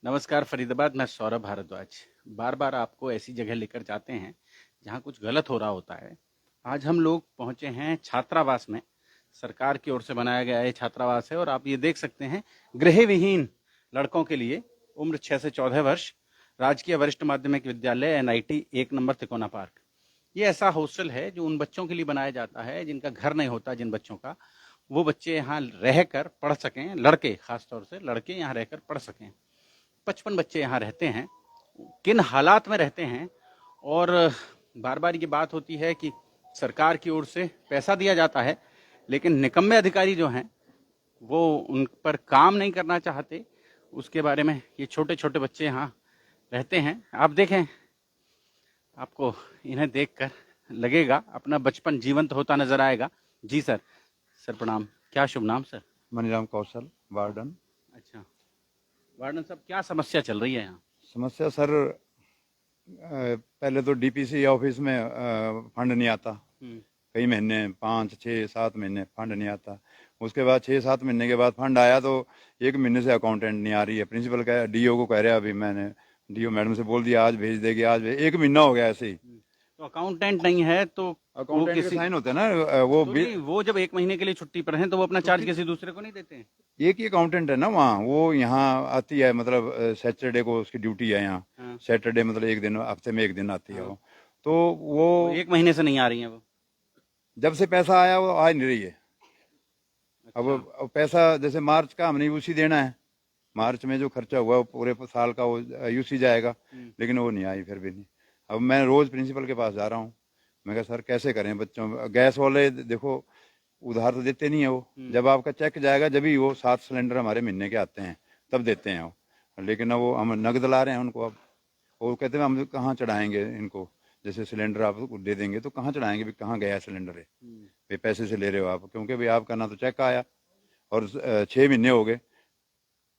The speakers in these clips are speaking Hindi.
नमस्कार फरीदाबाद, मैं सौरभ भारद्वाज। बार बार आपको ऐसी जगह लेकर जाते हैं जहां कुछ गलत हो रहा होता है। आज हम लोग पहुंचे हैं छात्रावास में। सरकार की ओर से बनाया गया ये छात्रावास है और आप ये देख सकते हैं, गृह विहीन लड़कों के लिए, उम्र 6 से 14 वर्ष, राजकीय वरिष्ठ माध्यमिक विद्यालय NIT 1 नंबर तिकोना पार्क। ये ऐसा हॉस्टल है जो उन बच्चों के लिए बनाया जाता है जिनका घर नहीं होता, जिन बच्चों का, वो बच्चे यहाँ रहकर पढ़ सकें। लड़के, खासतौर से लड़के यहाँ रहकर पढ़ सकें। 55 बच्चे यहाँ रहते हैं। किन हालात में रहते हैं, और बार बार ये बात होती है कि सरकार की ओर से पैसा दिया जाता है, लेकिन निकम्मे अधिकारी जो हैं वो उन पर काम नहीं करना चाहते। उसके बारे में ये छोटे छोटे बच्चे यहाँ रहते हैं। आप देखें, आपको इन्हें देखकर लगेगा अपना बचपन जीवंत होता नजर आएगा। जी सर। सर प्रणाम। क्या शुभ नाम सर? मनीराम कौशल, वार्डन। अच्छा, वार्डन साहब, क्या समस्या चल रही है यहाँ? समस्या सर, पहले तो DPC ऑफिस में फंड नहीं आता। कई महीने, 5, 6, 7 महीने फंड नहीं आता। उसके बाद 6-7 महीने के बाद फंड आया तो 1 महीने से अकाउंटेंट नहीं आ रही है। प्रिंसिपल कह, DO को कह रहा है, अभी मैंने DO मैडम से बोल दिया आज भेज देगी, आज भेज, 1 महीना हो गया ऐसे ही। तो अकाउंटेंट नहीं है तो अकाउंटेंट के साइन होते हैं ना, वो तो नहीं, वो जब 1 महीने के लिए छुट्टी पर हैं तो वो अपना चार्ज किसी दूसरे को नहीं देते हैं? एक ही अकाउंटेंट है ना वहाँ, वो यहाँ आती है, मतलब सैटरडे को उसकी ड्यूटी है यहाँ। हाँ। सैटरडे मतलब एक दिन, हफ्ते में 1 दिन आती है वो। तो वो तो 1 महीने से नहीं आ रही है वो? जब से पैसा आया वो आ नहीं रही है। अच्छा। अब पैसा जैसे मार्च का हमने यूसी देना है, मार्च में जो खर्चा हुआ वो पूरे साल का वो यूसी जाएगा, लेकिन वो नहीं आई फिर भी नहीं। अब मैं रोज प्रिंसिपल के पास जा रहा हूँ, मैं कहा सर कैसे करें बच्चों, गैस वाले देखो उधार तो देते नहीं है वो। जब आपका चेक जाएगा जब ही वो 7 सिलेंडर हमारे महीने के आते हैं तब देते हैं वो, लेकिन अब वो हम नगद ला रहे हैं उनको। अब वो कहते हैं हम कहाँ चढ़ाएंगे इनको, जैसे सिलेंडर आप दे देंगे तो कहाँ चढ़ाएंगे, भी कहाँ गया सिलेंडर है, भाई पैसे से ले रहे हो आप, क्योंकि भाई आपका ना तो चेक आया और 6 महीने हो गए,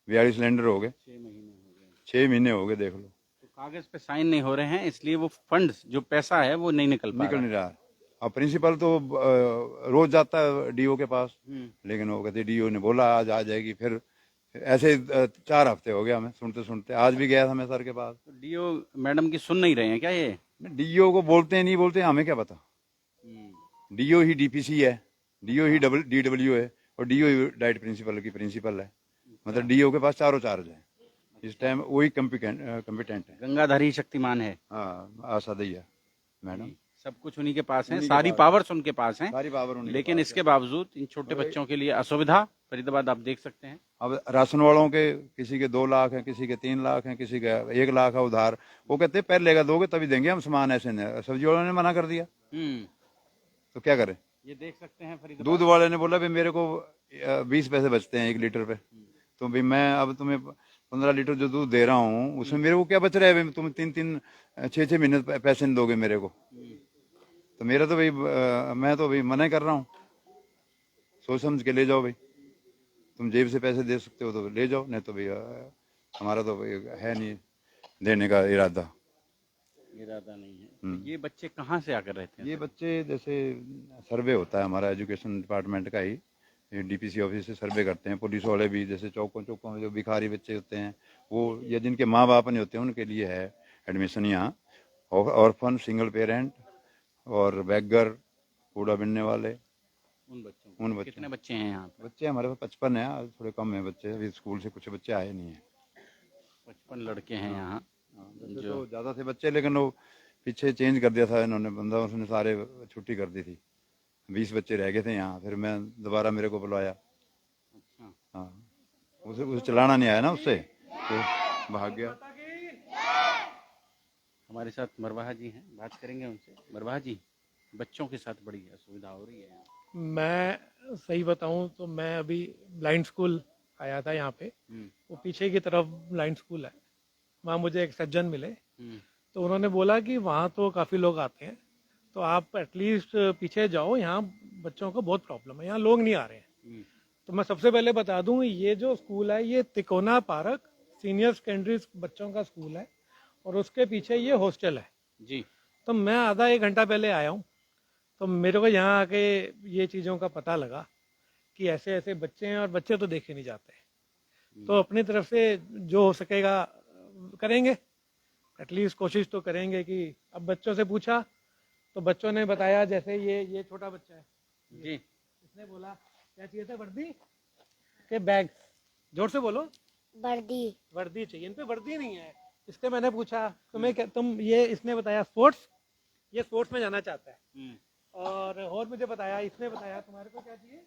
42 सिलेंडर हो गए, 6 महीने हो गए। 6 महीने हो गए, देख लो। तो कागज पे साइन नहीं हो रहे हैं, इसलिए वो फंड, जो पैसा है, वो नहीं निकल निकल नहीं रहा। अब प्रिंसिपल तो रोज जाता है DO के पास, लेकिन वो कहते DO ने बोला आज आ जाएगी। फिर ऐसे 4 हफ्ते हो गए हमें सुनते सुनते। आज भी गया था मैं सर के पास। तो DO मैडम की सुन नहीं रहे हैं क्या ये? DO को बोलते हैं, नहीं बोलते हैं, हमें क्या पता। DO ही DPC है, DO ही DW है, और DO ही डाइट प्रिंसिपल की प्रिंसिपल है। मतलब DO के पास चारों चार्ज है इस टाइम, वही कम्पिटेंट है। गंगाधारी शक्तिमान है। हाँ, आशा दैया मैडम, सब कुछ उन्हीं के पास है, सारी पावर्स उनके पास हैं। सारी पावर उन्हीं के लेकिन पास इसके बावजूद इन छोटे बच्चों के लिए असुविधा। फरीदाबाद आप देख सकते हैं। अब राशन वालों के किसी के 2 लाख हैं, किसी के 3 लाख हैं, किसी का 1 लाख है उधार। वो कहते हैं पहले का दोगे तभी देंगे हम सामान, ऐसे नहीं। सब्जी वालों ने मना कर दिया तो क्या करें। ये देख सकते हैं फरीदाबाद। दूध वाले ने बोला भाई मेरे को 20 पैसे बचते हैं 1 लीटर पे, तो भाई मैं अब तुम्हें 15 लीटर जो दूध दे रहा हूँ उसमें मेरे को क्या बच रहा है भाई, तुम 3-3, 6-6 महीने पैसे नहीं दोगे मेरे को, तो मेरा तो भाई मैं तो भाई मना कर रहा हूँ। सोच समझ के ले जाओ भाई, तुम जेब से पैसे दे सकते हो तो ले जाओ, नहीं तो भैया हमारा तो भाई है नहीं देने का इरादा नहीं है। तो ये बच्चे कहाँ से आकर रहते हैं? ये बच्चे जैसे सर्वे होता है हमारा एजुकेशन डिपार्टमेंट का ही, DPC ऑफिस से सर्वे करते हैं। पुलिस वाले भी, जैसे चौकों चौकों में जो भिखारी बच्चे होते हैं वो, या जिनके माँ बाप नहीं होते हैं, उनके लिए है एडमिशन यहाँ। ऑर्फन, सिंगल पेरेंट और बैगर, कूड़ा बिनने वाले, उन बच्चों। कितने बच्चे हैं यहाँ पे? बच्चे हमारे पास 55 है, आज थोड़े कम है बच्चे, अभी स्कूल से कुछ बच्चे आए नहीं है। 55 लड़के हैं यहाँ। जो ज्यादा थे बच्चे, लेकिन वो पीछे चेंज कर दिया था इन्होंने बंदा, उसने सारे छुट्टी कर दी थी। 20 बच्चे रह गए थे यहाँ, फिर मैं दोबारा, मेरे को बुलाया। अच्छा। हाँ, उसे चलाना नहीं आया ना उससे, तो भाग गया। हमारे साथ मरवाहा जी हैं, बात करेंगे उनसे। मरवाहा जी, बच्चों के साथ बड़ी असुविधा हो रही है यहाँ। मैं सही बताऊं तो मैं अभी ब्लाइंड स्कूल आया था यहाँ पे, वो पीछे की तरफ ब्लाइंड स्कूल है। वहाँ मुझे एक सज्जन मिले, तो उन्होंने बोला कि वहाँ तो काफ़ी लोग आते हैं, तो आप एटलीस्ट पीछे जाओ, यहाँ बच्चों को बहुत प्रॉब्लम है, यहाँ लोग नहीं आ रहे हैं। तो मैं सबसे पहले बता दूं, ये जो स्कूल है ये तिकोना पार्क सीनियर सेकेंडरी बच्चों का स्कूल है, और उसके पीछे ये हॉस्टल है जी। तो मैं आधा 1 घंटा पहले आया हूँ, तो मेरे को यहाँ आके ये चीज़ों का पता लगा कि ऐसे ऐसे बच्चे हैं और बच्चे तो देखे नहीं जाते। तो अपनी तरफ से जो हो सकेगा करेंगे, एटलीस्ट कोशिश तो करेंगे कि अब बच्चों से पूछा तो बच्चों ने बताया, जैसे ये छोटा बच्चा है जी, इसने बोला क्या चाहिए था, वर्दी के बैग, जोर से बोलो, वर्दी। वर्दी चाहिए, इन पे वर्दी नहीं है। इससे मैंने पूछा तुम्हें क्या, तुम ये, इसने बताया स्पोर्ट्स, ये स्पोर्ट्स में जाना चाहता है। और मुझे बताया, इसने बताया तुम्हारे को क्या चाहिए,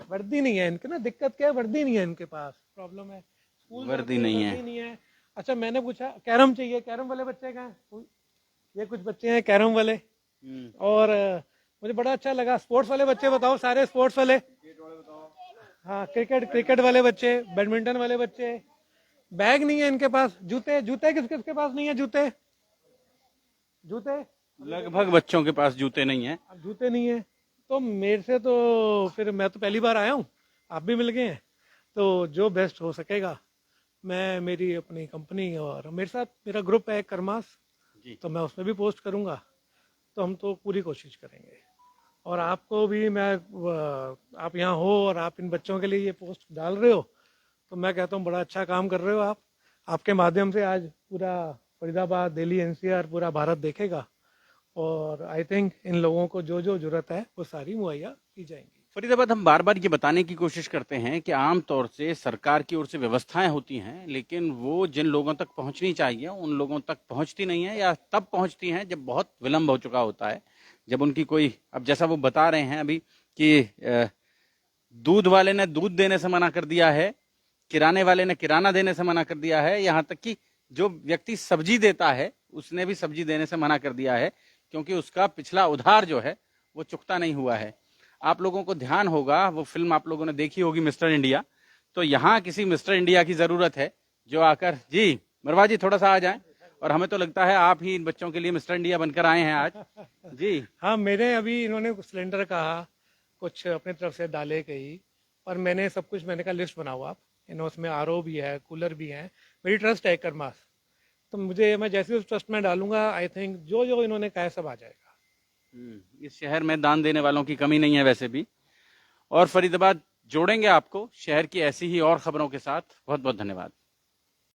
वर्दी नहीं है इनके ना, दिक्कत क्या है, वर्दी नहीं है इनके पास, प्रॉब्लम है, स्कूल वर्दी नहीं है। वर्दी नहीं है। अच्छा मैंने पूछा कैरम चाहिए, कैरम वाले बच्चे कहाँ हैं, ये कुछ बच्चे हैं कैरम वाले। और मुझे बड़ा अच्छा लगा, स्पोर्ट्स वाले बच्चे बताओ, सारे स्पोर्ट्स वाले, हाँ क्रिकेट वाले बच्चे, बैडमिंटन वाले बच्चे। बैग नहीं है इनके पास, जूते किसके पास नहीं है, जूते लगभग बच्चों के पास जूते नहीं है। अब जूते नहीं है तो मेरे से तो फिर, मैं तो पहली बार आया हूँ, आप भी मिल गए हैं, तो जो बेस्ट हो सकेगा, मैं मेरी अपनी कंपनी और मेरे साथ मेरा ग्रुप है कर्मास जी। तो मैं उसमें भी पोस्ट करूँगा, तो हम तो पूरी कोशिश करेंगे। और आपको भी मैं, आप यहाँ हो और आप इन बच्चों के लिए ये पोस्ट डाल रहे हो, तो मैं कहता हूँ बड़ा अच्छा काम कर रहे हो आप। आपके माध्यम से आज पूरा फरीदाबाद, दिल्ली, एनसीआर, पूरा भारत देखेगा, और आई थिंक इन लोगों को जो जो जरूरत है वो सारी मुहैया की जाएंगी। फरीदाबाद, हम बार बार ये बताने की कोशिश करते हैं कि आम तौर से सरकार की ओर से व्यवस्थाएं होती हैं, लेकिन वो जिन लोगों तक पहुंचनी चाहिए उन लोगों तक पहुंचती नहीं है, या तब पहुंचती हैं जब बहुत विलंब हो चुका होता है, जब उनकी कोई, अब जैसा वो बता रहे हैं अभी कि दूध वाले ने दूध देने से मना कर दिया है, किराने वाले ने किराना देने से मना कर दिया है, यहाँ तक कि जो व्यक्ति सब्जी देता है उसने भी सब्जी देने से मना कर दिया है, क्योंकि उसका पिछला उधार जो है वो चुकता नहीं हुआ है। आप लोगों को ध्यान होगा, वो फिल्म आप लोगों ने देखी होगी मिस्टर इंडिया, तो यहाँ किसी मिस्टर इंडिया की जरूरत है जो आकर, जी मरवा जी थोड़ा सा आ जाएं, और हमें तो लगता है आप ही इन बच्चों के लिए मिस्टर इंडिया बनकर आए हैं आज। जी हाँ, मेरे अभी इन्होंने कुछ सिलेंडर कहा, कुछ अपनी तरफ से डाले कहीं, और मैंने सब कुछ, मैंने कहा लिस्ट बनाओ आप, उसमें आरओ भी है, कूलर भी है, मेरी ट्रस्ट है कर्मास, तो मुझे, मैं जैसे उस ट्रस्ट में डालूंगा, आई थिंक जो जो इन्होंने कहा है सब आ जाएगा। इस शहर में दान देने वालों की कमी नहीं है वैसे भी। और फरीदाबाद जोड़ेंगे आपको शहर की ऐसी ही और खबरों के साथ। बहुत बहुत धन्यवाद।